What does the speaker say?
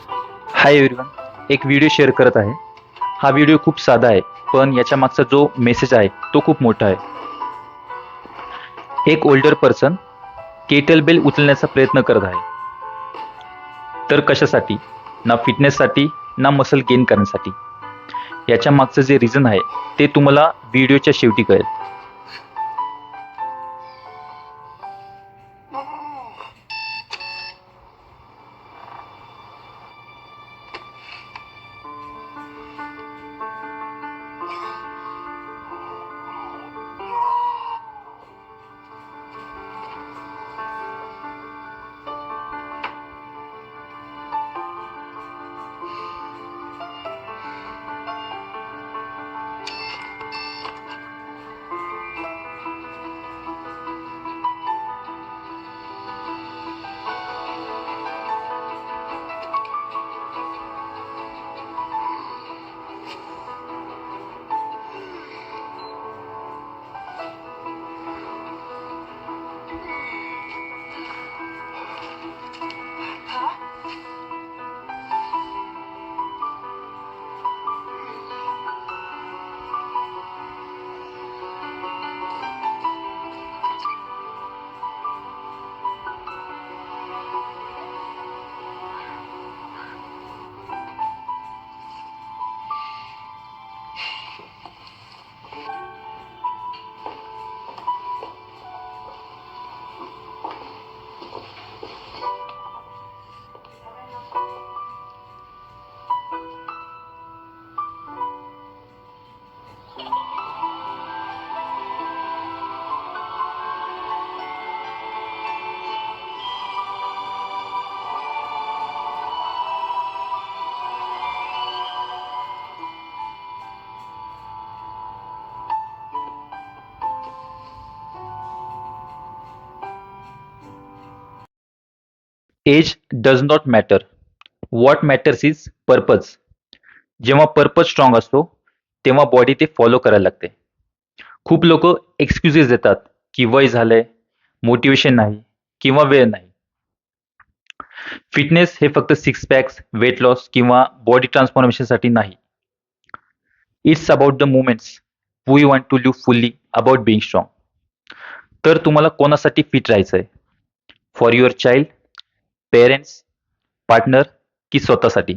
Hi everyone, एक video share करत आहे. हा व्हिडिओ खूप साधा आहे, पण याच्या मागचा जो मेसेज आहे तो खूप मोठा आहे. एक ओल्डर पर्सन केटल बेल उचलण्याचा प्रयत्न करत आहे. तर कशासाठी? ना फिटनेससाठी, ना मसल गेन करण्यासाठी. याच्या मागचं जे रिझन आहे ते तुम्हाला व्हिडिओच्या शेवटी कळेल. Age does not matter. What matters is purpose. जेव्हा पर्पज स्ट्रॉंग असतो तेव्हा बॉडी ते फॉलो करायला लागते. खूप लोक एक्सक्युजेस देतात की वय झालंय, मोटिवेशन नाही किंवा वेळ नाही. फिटनेस हे फक्त सिक्स पॅक्स, वेट लॉस किंवा बॉडी ट्रान्सफॉर्मेशनसाठी नाही. It's about the movements we want to live fully, about being strong. तर तुम्हाला कोणासाठी फिट राहायचंय? For your child, parents, partner की स्वतःसाठी?